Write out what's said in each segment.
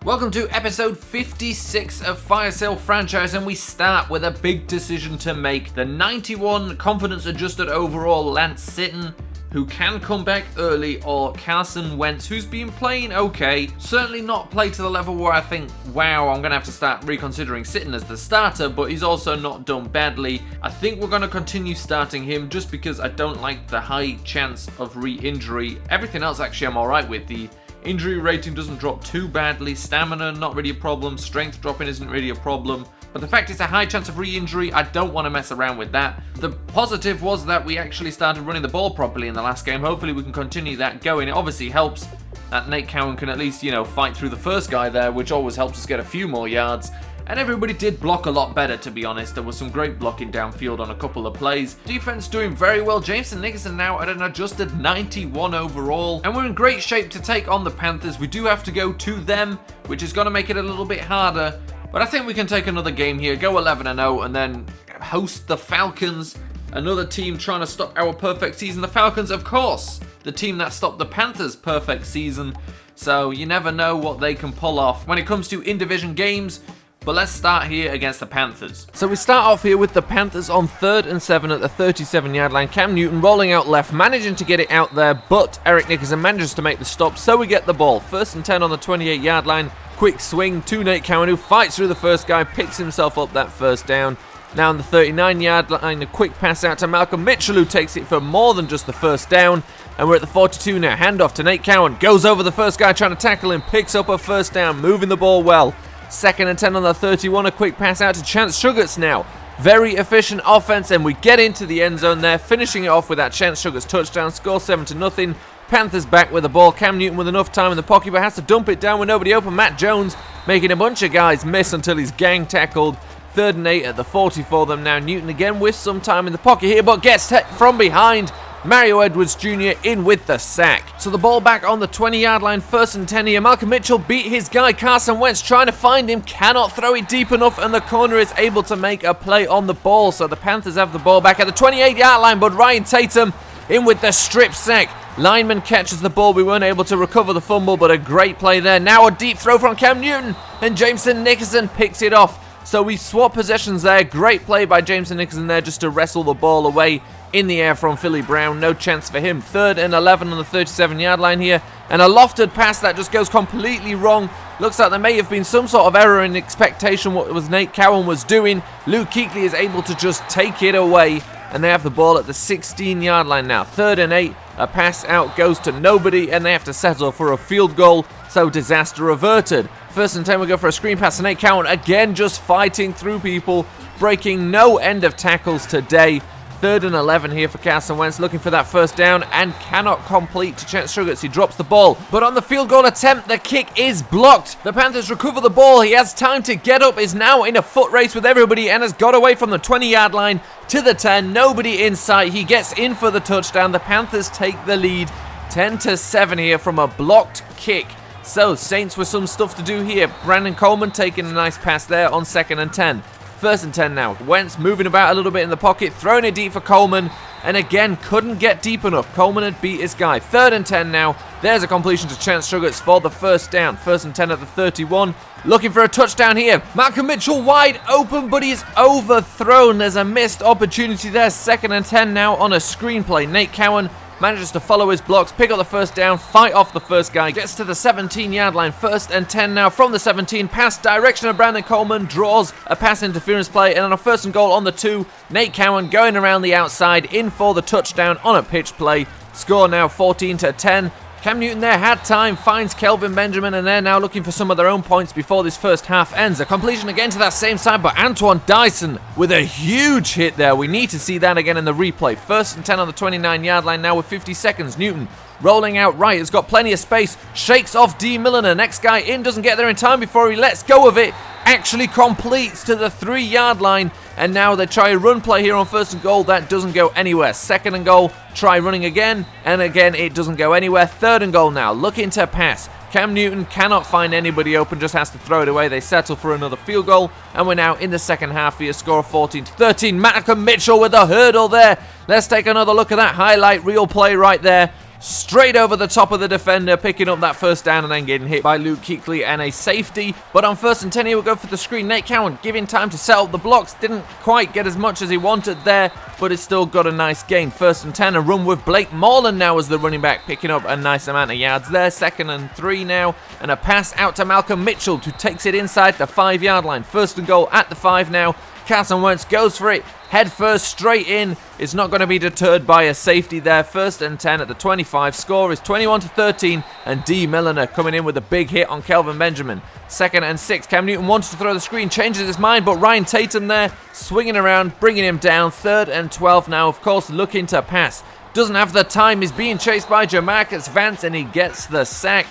Welcome to episode 56 of Fire Sale Franchise, and we start with a big decision to make. The 91 confidence adjusted overall Lance Sitton, who can come back early, or Carson Wentz, who's been playing okay. Certainly not played to the level where I think, wow, I'm going to have to start reconsidering Sitton as the starter, but he's also not done badly. I think we're going to continue starting him just because I don't like the high chance of re-injury. Everything else actually I'm alright with. The injury rating doesn't drop too badly, stamina not really a problem, strength dropping isn't really a problem. But the fact it's a high chance of re-injury, I don't want to mess around with that. The positive was that we actually started running the ball properly in the last game. Hopefully we can continue that going. It obviously helps that Nate Cowan can at least, fight through the first guy there, which always helps us get a few more yards. And everybody did block a lot better, to be honest. There was some great blocking downfield on a couple of plays. Defense doing very well. Jameson Nickerson now at an adjusted 91 overall. And we're in great shape to take on the Panthers. We do have to go to them, which is going to make it a little bit harder. But I think we can take another game here, go 11-0, and then host the Falcons. Another team trying to stop our perfect season. The Falcons, of course, the team that stopped the Panthers' perfect season. So you never know what they can pull off when it comes to in-division games. But let's start here against the Panthers. So we start off here with the Panthers on 3rd and 7 at the 37-yard line. Cam Newton rolling out left, managing to get it out there, but Eric Nickerson manages to make the stop, so we get the ball. 1st and 10 on the 28-yard line. Quick swing to Nate Cowan, who fights through the first guy, picks himself up that first down. Now on the 39-yard line, a quick pass out to Malcolm Mitchell, who takes it for more than just the first down. And we're at the 42 now. Handoff to Nate Cowan. Goes over the first guy trying to tackle him, picks up a first down, moving the ball well. 2nd and 10 on the 31, a quick pass out to Chance Sugars now. Very efficient offense, and we get into the end zone there, finishing it off with that Chance Sugars touchdown, score 7-0. Panthers back with the ball. Cam Newton with enough time in the pocket, but has to dump it down with nobody open. Matt Jones making a bunch of guys miss until he's gang tackled. 3rd and 8 at the 40 for them now. Newton again with some time in the pocket here, but gets from behind. Mario Edwards Jr. in with the sack. So the ball back on the 20-yard line, 1st and 10 here. Malcolm Mitchell beat his guy Carson Wentz, trying to find him, cannot throw it deep enough, and the corner is able to make a play on the ball. So the Panthers have the ball back at the 28-yard line, but Ryan Tatum in with the strip sack. Lineman catches the ball. We weren't able to recover the fumble, but a great play there. Now a deep throw from Cam Newton, and Jameson Nickerson picks it off. So we swap possessions there. Great play by Jameson Nickerson there just to wrestle the ball away in the air from Philly Brown. No chance for him. 3rd and 11 on the 37-yard line here. And a lofted pass that just goes completely wrong. Looks like there may have been some sort of error in expectation what was Nate Cowan was doing. Luke Kuechly is able to just take it away. And they have the ball at the 16-yard line now. 3rd and 8. A pass out goes to nobody, and they have to settle for a field goal. So disaster averted. 1st and 10, we go for a screen pass to Nate Cowan. Again, just fighting through people, breaking no end of tackles today. 3rd and 11 here for Carson Wentz, looking for that first down and cannot complete to Chance Sugars. He drops the ball, but on the field goal attempt, the kick is blocked. The Panthers recover the ball. He has time to get up, is now in a foot race with everybody, and has got away from the 20-yard line to the 10. Nobody in sight. He gets in for the touchdown. The Panthers take the lead 10-7 here from a blocked kick. So Saints with some stuff to do here. Brandon Coleman taking a nice pass there on 2nd and 10. 1st and 10 now. Wentz moving about a little bit in the pocket, throwing it deep for Coleman, and again couldn't get deep enough. Coleman had beat his guy. 3rd and 10 now. There's a completion to Chance Sugars for the first down. 1st and 10 at the 31. Looking for a touchdown here. Malcolm Mitchell wide open, but he's overthrown. There's a missed opportunity there. 2nd and 10 now on a screenplay. Nate Cowan manages to follow his blocks, pick up the first down, fight off the first guy, gets to the 17-yard line. 1st and 10 now from the 17. Pass direction of Brandon Coleman, draws a pass interference play, and on a 1st and goal on the 2, Nate Cowan going around the outside, in for the touchdown on a pitch play. Score now 14-10. Cam Newton there had time, finds Kelvin Benjamin, and they're now looking for some of their own points before this first half ends. A completion again to that same side, but Antoine Dyson with a huge hit there. We need to see that again in the replay. 1st and 10 on the 29-yard line now with 50 seconds. Newton rolling out right, has got plenty of space, shakes off D. Milliner. Next guy in, doesn't get there in time before he lets go of it. Actually completes to the 3-yard line, and now they try a run play here on 1st and goal. That doesn't go anywhere. 2nd and goal, try running again, and again it doesn't go anywhere. 3rd and goal now, looking to pass. Cam Newton cannot find anybody open, just has to throw it away. They settle for another field goal, and we're now in the second half here. Score of 14-13. Malcolm Mitchell with a hurdle there. Let's take another look at that highlight reel play right there. straight over the top of the defender, picking up that first down and then getting hit by Luke Kuechly and a safety. But on 1st and 10 here, we'll go for the screen. Nate Cowan giving time to set up the blocks. Didn't quite get as much as he wanted there, but it's still got a nice gain. 1st and 10, a run with Blake Moreland now as the running back, picking up a nice amount of yards there. 2nd and 3 now, and a pass out to Malcolm Mitchell, who takes it inside the 5-yard line. 1st and goal at the 5 now. Carson Wentz goes for it, head first, straight in. It's not going to be deterred by a safety there. 1st and 10 at the 25. Score is 21-13, and D. Milliner coming in with a big hit on Kelvin Benjamin. 2nd and 6. Cam Newton wants to throw the screen, changes his mind, but Ryan Tatum there, swinging around, bringing him down. 3rd and 12 now, of course, looking to pass. Doesn't have the time. He's being chased by Jamarcus Vance, and he gets the sack.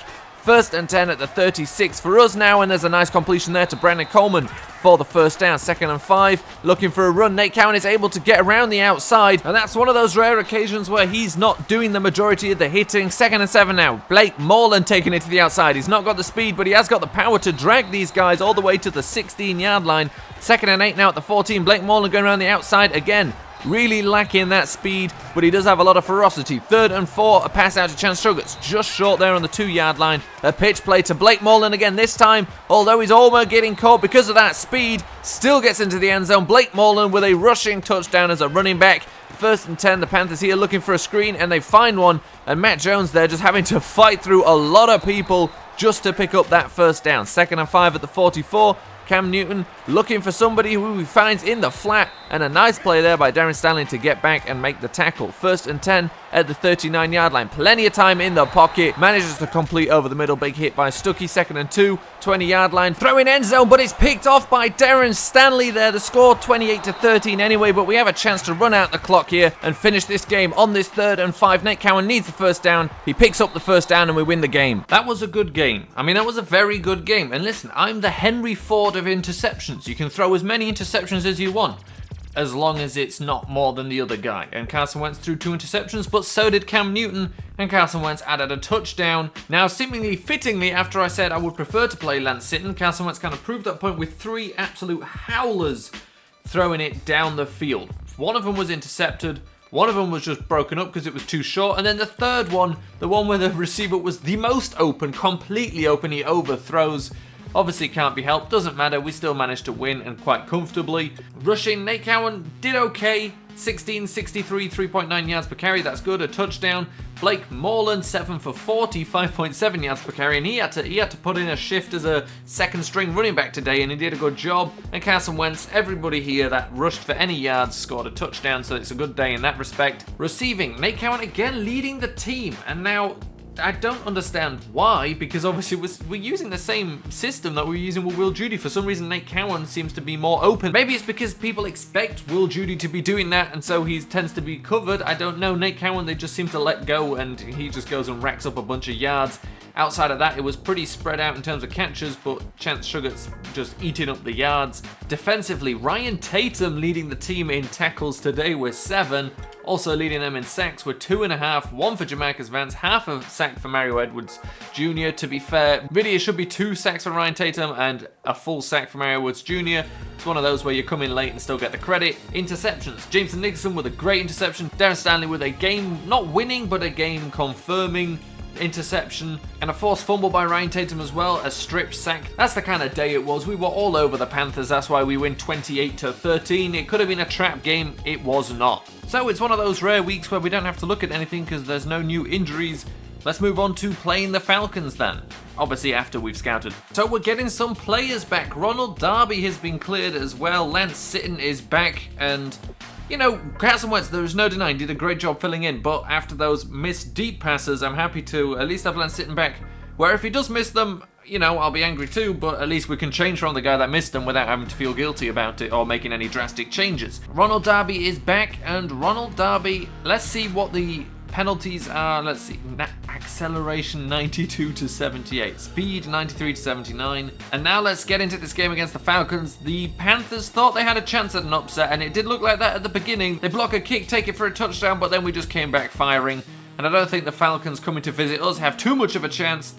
1st and 10 at the 36 for us now, and there's a nice completion there to Brandon Coleman for the first down. 2nd and 5, looking for a run. Nate Cowan is able to get around the outside, and that's one of those rare occasions where he's not doing the majority of the hitting. 2nd and 7 now. Blake Moreland taking it to the outside. He's not got the speed, but he has got the power to drag these guys all the way to the 16-yard line. 2nd and 8 now at the 14. Blake Moreland going around the outside again. Really lacking that speed, but he does have a lot of ferocity. 3rd and 4, a pass out to Chance Sugars, just short there on the 2-yard line. A pitch play to Blake Moreland again this time, although he's almost getting caught because of that speed. Still gets into the end zone. Blake Moreland with a rushing touchdown as a running back. 1st and 10, the Panthers here looking for a screen, and they find one. And Matt Jones there just having to fight through a lot of people just to pick up that first down. 2nd and 5 at the 44. Cam Newton looking for somebody who he finds in the flat, and a nice play there by Darren Stanley to get back and make the tackle. 1st and 10 at the 39-yard line. Plenty of time in the pocket. Manages to complete over the middle. Big hit by Stuckey. 2nd and 2, 20-yard line. Throwing end zone, but it's picked off by Darren Stanley there. The score 28-13 anyway, but we have a chance to run out the clock here and finish this game on this 3rd and 5. Nate Cowan needs the first down. He picks up the first down and we win the game. That was a good game. I mean, that was a very good game. And listen, I'm the Henry Ford of interceptions. You can throw as many interceptions as you want, as long as it's not more than the other guy. And Carson Wentz threw 2 interceptions, but so did Cam Newton, and Carson Wentz added a touchdown. Now, seemingly fittingly, after I said I would prefer to play Lance Sitton, Carson Wentz kind of proved that point with 3 absolute howlers throwing it down the field. One of them was intercepted, one of them was just broken up because it was too short, and then the third one, the one where the receiver was the most open, completely open, he overthrows. Obviously can't be helped, doesn't matter, we still managed to win, and quite comfortably. Rushing, Nate Cowan did okay, 1663, 3.9 yards per carry, that's good, a touchdown. Blake Moreland, 7 for 40, 5.7 yards per carry, and he had to put in a shift as a second string running back today, and he did a good job. And Carson Wentz, everybody here that rushed for any yards scored a touchdown, so it's a good day in that respect. Receiving, Nate Cowan again leading the team, and now I don't understand why, because obviously we're using the same system that we were using with Will Judy. For some reason, Nate Cowan seems to be more open. Maybe it's because people expect Will Judy to be doing that, and so he tends to be covered. I don't know. Nate Cowan, they just seem to let go, and he just goes and racks up a bunch of yards. Outside of that, it was pretty spread out in terms of catches, but Chance Sugars just eating up the yards. Defensively, Ryan Tatum leading the team in tackles today with 7. Also leading them in sacks with 2.5, 1 for Jamarcus Vance, half a sack for Mario Edwards Jr. To be fair, really it should be 2 sacks for Ryan Tatum and a full sack for Mario Edwards Jr. It's one of those where you come in late and still get the credit. Interceptions, Jameson Nicholson with a great interception, Darren Stanley with a game not winning but a game confirming interception, and a forced fumble by Ryan Tatum as well, a strip sack. That's the kind of day it was. We were all over the Panthers, that's why we win 28-13. It could have been a trap game, it was not. So it's one of those rare weeks where we don't have to look at anything because there's no new injuries. Let's move on to playing the Falcons then. Obviously after we've scouted. So we're getting some players back. Ronald Darby has been cleared as well. Lance Sitton is back, and you know, Carson Wentz, there is no denying, did a great job filling in, but after those missed deep passes, I'm happy to at least have Lance Sitton back, where if he does miss them, you know, I'll be angry too, but at least we can change from the guy that missed them without having to feel guilty about it or making any drastic changes. Ronald Darby is back, and Ronald Darby, let's see what the penalties are. Let's see, acceleration 92-78, speed 93-79, and now let's get into this game against the Falcons. The Panthers thought they had a chance at an upset, and it did look like that at the beginning. They block a kick, take it for a touchdown, but then we just came back firing, and I don't think the Falcons coming to visit us have too much of a chance.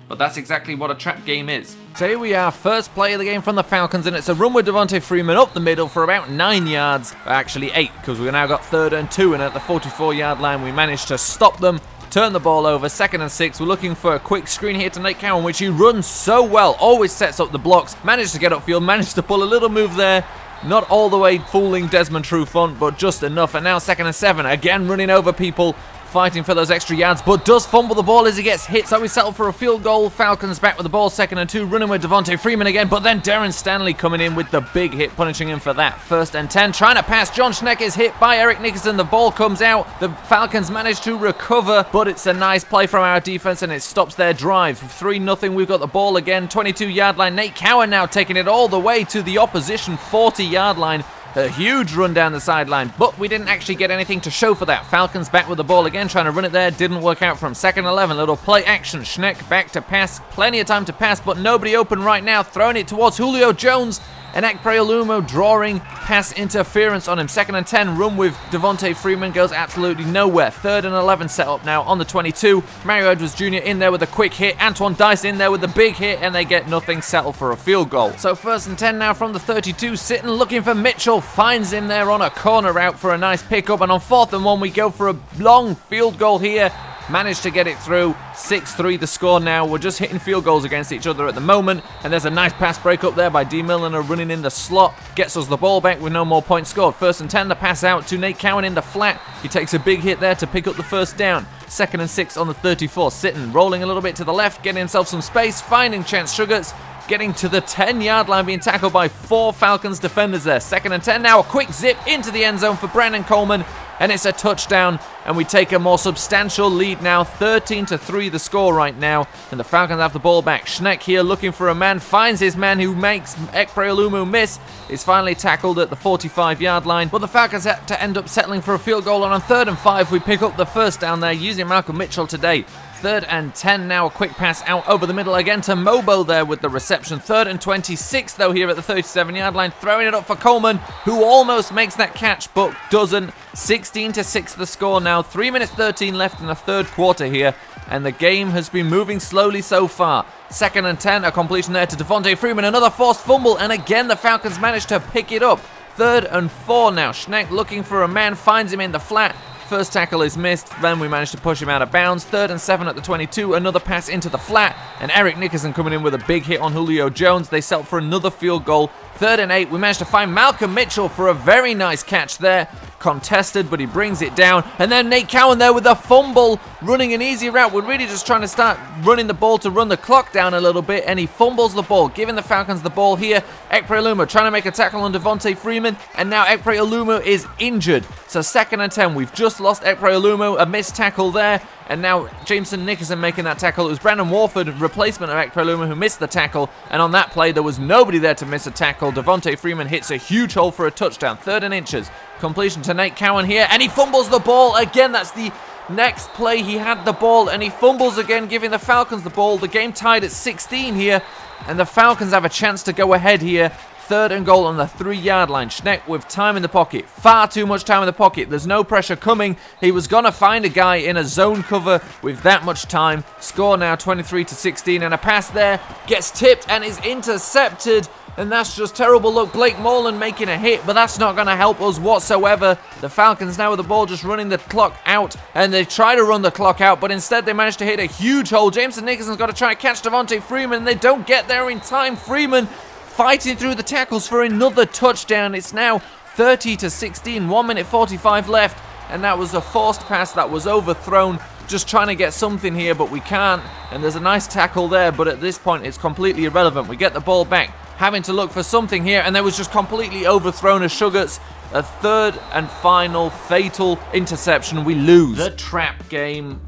But that's exactly what a trap game is. So here we are, first play of the game from the Falcons, and it's a run with Devontae Freeman up the middle for about 9 yards. Actually 8, because we've now got 3rd and 2, and at the 44-yard line we managed to stop them. turn the ball over, 2nd and 6. We're looking for a quick screen here to Nate Cowan, which he runs so well, always sets up the blocks, managed to get upfield, managed to pull a little move there. Not all the way fooling Desmond Trufant, but just enough. And now 2nd and 7, again running over people, fighting for those extra yards, but does fumble the ball as he gets hit, so we settle for a field goal. Falcons back with the ball, 2nd and 2, running with Devontae Freeman again, but then Darren Stanley coming in with the big hit, punishing him for that. 1st and 10, trying to pass. John Schneck is hit by Eric Nickerson. The ball comes out. The Falcons manage to recover, but it's a nice play from our defense, and it stops their drive. 3-0, we've got the ball again, 22-yard line. Nate Cowan now taking it all the way to the opposition 40-yard line. A huge run down the sideline, but we didn't actually get anything to show for that. Falcons back with the ball again, trying to run it there. Didn't work out from 2nd and 11. Little play action. Schneck back to pass. Plenty of time to pass, but nobody open right now. Throwing it towards Julio Jones. And Ekpreolumo drawing pass interference on him. 2nd and 10, run with Devontae Freeman goes absolutely nowhere. 3rd and 11 set up now on the 22. Mario Edwards Jr. in there with a quick hit. Antoine Dice in there with a big hit, and they get nothing, settle for a field goal. So 1st and 10 now from the 32. Sitting looking for Mitchell. Finds him there on a corner route for a nice pickup. And on 4th and 1, we go for a long field goal here. Managed to get it through. 6-3 the score now. We're just hitting field goals against each other at the moment. And there's a nice pass break up there by D. Milliner running in the slot. Gets us the ball back with no more points scored. 1st and 10, the pass out to Nate Cowan in the flat. He takes a big hit there to pick up the 1st down. 2nd and 6 on the 34. Sitting, rolling a little bit to the left, getting himself some space, finding Chance Sugars. Getting to the 10-yard line, being tackled by 4 Falcons defenders there. 2nd and 10 now, a quick zip into the end zone for Brandon Coleman, and it's a touchdown, and we take a more substantial lead now. 13-3 the score right now, and the Falcons have the ball back. Schneck here looking for a man, finds his man who makes Ekpreolumo miss. Is finally tackled at the 45-yard line, but the Falcons had to end up settling for a field goal, and on 3rd and 5 we pick up the 1st down there using Malcolm Mitchell today. 3rd and 10 now, a quick pass out over the middle again to Mobo there with the reception. 3rd and 26 though here at the 37-yard line, throwing it up for Coleman, who almost makes that catch but doesn't. 16-6 the score now, 3 minutes 13 left in the 3rd quarter here, and the game has been moving slowly so far. 2nd and 10, a completion there to Devontae Freeman, another forced fumble, and again the Falcons managed to pick it up. 3rd and 4 now, Schneck looking for a man, finds him in the flat. 1st tackle is missed, then we managed to push him out of bounds. 3rd and 7 at the 22, another pass into the flat, and Eric Nickerson coming in with a big hit on Julio Jones. They settle for another field goal. 3rd and 8, we managed to find Malcolm Mitchell for a very nice catch there. Contested, but he brings it down. And then Nate Cowan there with a fumble, running an easy route. We're really just trying to start running the ball to run the clock down a little bit, and he fumbles the ball, giving the Falcons the ball here. Ekpreolumo trying to make a tackle on Devontae Freeman, and now Ekpreolumo is injured. So 2nd and 10, we've just lost Ekpreolumo, a missed tackle there. And now Jameson Nickerson making that tackle. It was Brandon Warford, replacement of Ekpreolumo, who missed the tackle. And on that play, there was nobody there to miss a tackle. Devontae Freeman hits a huge hole for a touchdown. 3rd and inches. Completion to Nate Cowan here. And he fumbles the ball again. That's the next play. He had the ball and he fumbles again, giving the Falcons the ball. The game tied at 16 here. And the Falcons have a chance to go ahead here. 3rd and goal on the 3-yard line. Schneck with time in the pocket. Far too much time in the pocket. There's no pressure coming. He was going to find a guy in a zone cover with that much time. Score now 23-16. And a pass there gets tipped and is intercepted. And that's just terrible luck. Blake Moreland making a hit, but that's not going to help us whatsoever. The Falcons now with the ball just running the clock out. And they try to run the clock out, but instead they manage to hit a huge hole. Jameson Nickerson's got to try and catch Devontae Freeman, and they don't get there in time. Freeman fighting through the tackles for another touchdown. It's now 30-16, 1 minute 45 left, and that was a forced pass that was overthrown. Just trying to get something here, but we can't, and there's a nice tackle there, but at this point it's completely irrelevant. We get the ball back, having to look for something here, and there was just completely overthrown as Sugars. A 3rd and final fatal interception. We lose. The trap game.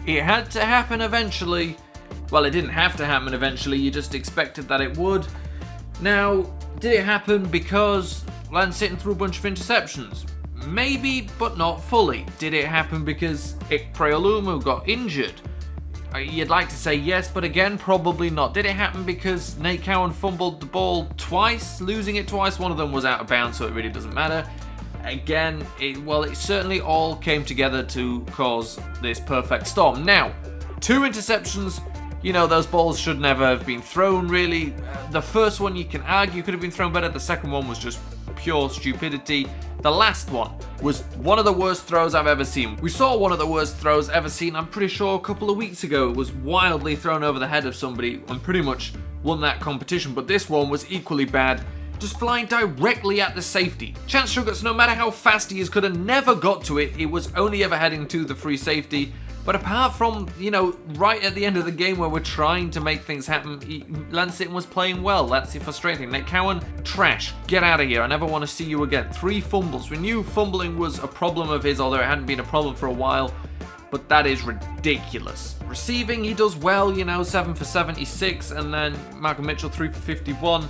It had to happen eventually. Well, it didn't have to happen eventually, you just expected that it would. Now, did it happen because Lance Sitton threw a bunch of interceptions? Maybe, but not fully. Did it happen because Ekpreolumo got injured? You'd like to say yes, but again, probably not. Did it happen because Nate Cowan fumbled the ball twice, losing it twice? One of them was out of bounds, so it really doesn't matter. Again, it certainly all came together to cause this perfect storm. Now, 2 interceptions. You know, those balls should never have been thrown, really. The first one you can argue could have been thrown better. The second one was just pure stupidity. The last one was one of the worst throws I've ever seen. We saw one of the worst throws ever seen, I'm pretty sure, a couple of weeks ago. It was wildly thrown over the head of somebody and pretty much won that competition. But this one was equally bad, just flying directly at the safety. Chance Sugars, no matter how fast he is, could have never got to it. It was only ever heading to the free safety. But apart from, right at the end of the game where we're trying to make things happen, Lance Sitton was playing well. That's the frustrating thing. Nate Cowan, trash. Get out of here. I never want to see you again. 3 fumbles. We knew fumbling was a problem of his, although it hadn't been a problem for a while. But that is ridiculous. Receiving, he does well, 7 for 76. And then Malcolm Mitchell, 3 for 51.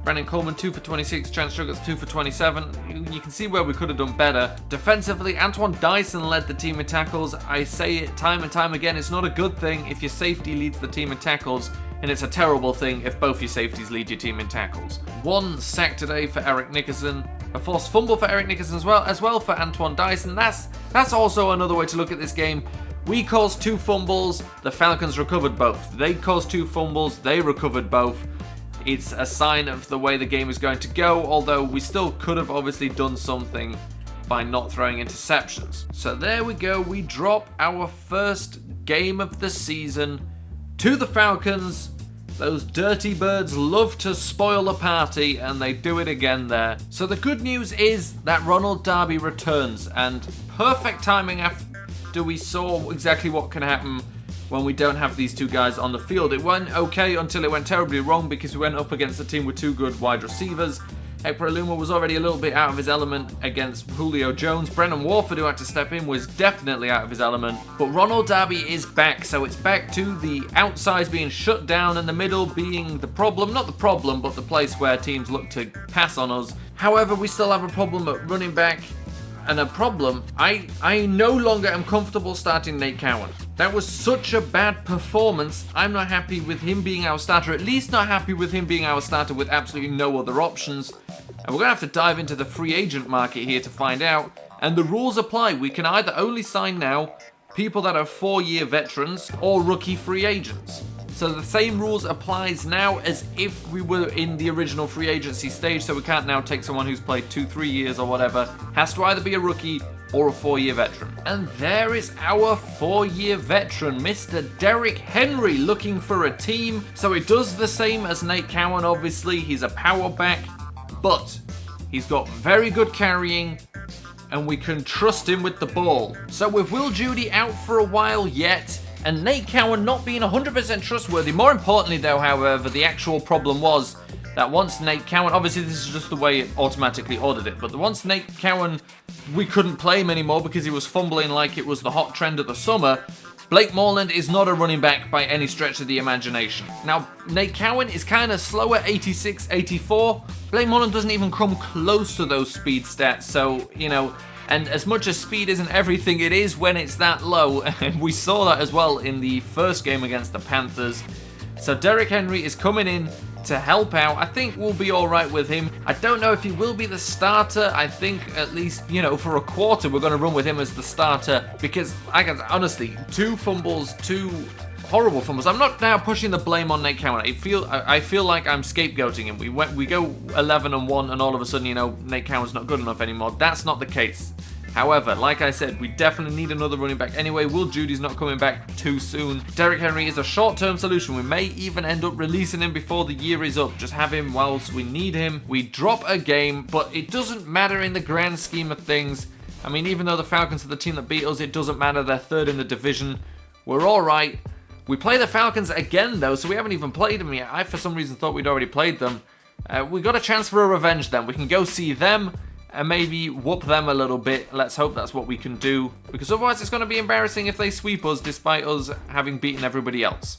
Brandon Coleman, 2 for 26, Chance Sugars, 2 for 27. You can see where we could have done better. Defensively, Antoine Dyson led the team in tackles. I say it time and time again, it's not a good thing if your safety leads the team in tackles, and it's a terrible thing if both your safeties lead your team in tackles. 1 sack today for Eric Nickerson. A forced fumble for Eric Nickerson as well for Antoine Dyson. That's also another way to look at this game. We caused 2 fumbles, the Falcons recovered both. They caused 2 fumbles, they recovered both. It's a sign of the way the game is going to go, although we still could have obviously done something by not throwing interceptions. So there we go, we drop our first game of the season to the Falcons. Those dirty birds love to spoil a party, and they do it again there. So the good news is that Ronald Darby returns, and perfect timing after we saw exactly what can happen when we don't have these 2 guys on the field. It went okay until it went terribly wrong because we went up against a team with 2 good wide receivers. Ekper Aluma was already a little bit out of his element against Julio Jones. Brendan Warford, who had to step in, was definitely out of his element. But Ronald Darby is back, so it's back to the outsides being shut down and the middle being the problem. Not the problem, but the place where teams look to pass on us. However, we still have a problem at running back. And a problem, I no longer am comfortable starting Nate Cowan. That was such a bad performance. I'm not happy with him being our starter, at least not happy with him being our starter with absolutely no other options. And we're going to have to dive into the free agent market here to find out. And the rules apply. We can either only sign now people that are 4-year veterans or rookie free agents. So the same rules applies now as if we were in the original free agency stage, so we can't now take someone who's played 2-3 years or whatever. Has to either be a rookie or a 4-year veteran. And there is our 4-year veteran, Mr. Derrick Henry, looking for a team. So it does the same as Nate Cowan, obviously. He's a power back, but he's got very good carrying, and we can trust him with the ball. So with Will Judy out for a while yet, and Nate Cowan not being 100% trustworthy. More importantly though, however, the actual problem was that once Nate Cowan, obviously this is just the way it automatically ordered it, but once Nate Cowan, we couldn't play him anymore because he was fumbling like it was the hot trend of the summer. Blake Moreland is not a running back by any stretch of the imagination. Now, Nate Cowan is kind of slower, 86, 84. Blake Moreland doesn't even come close to those speed stats, so, and as much as speed isn't everything, it is when it's that low. And we saw that as well in the first game against the Panthers. So Derrick Henry is coming in to help out. I think we'll be all right with him. I don't know if he will be the starter. I think at least, for a quarter, we're going to run with him as the starter. Because, honestly, 2 fumbles, 2 horrible fumbles. I'm not now pushing the blame on Nate Cowan. I feel like I'm scapegoating him. We go 11-1 and all of a sudden, Nate Cowan's not good enough anymore. That's not the case. However, like I said, we definitely need another running back anyway. Will Judy's not coming back too soon. Derrick Henry is a short-term solution. We may even end up releasing him before the year is up. Just have him whilst we need him. We drop a game, but it doesn't matter in the grand scheme of things. I mean, even though the Falcons are the team that beat us, it doesn't matter. They're 3rd in the division. We're all right. We play the Falcons again, though, so we haven't even played them yet. I, for some reason, thought we'd already played them. We got a chance for a revenge then. We can go see them and maybe whoop them a little bit. Let's hope that's what we can do, because otherwise it's going to be embarrassing if they sweep us despite us having beaten everybody else.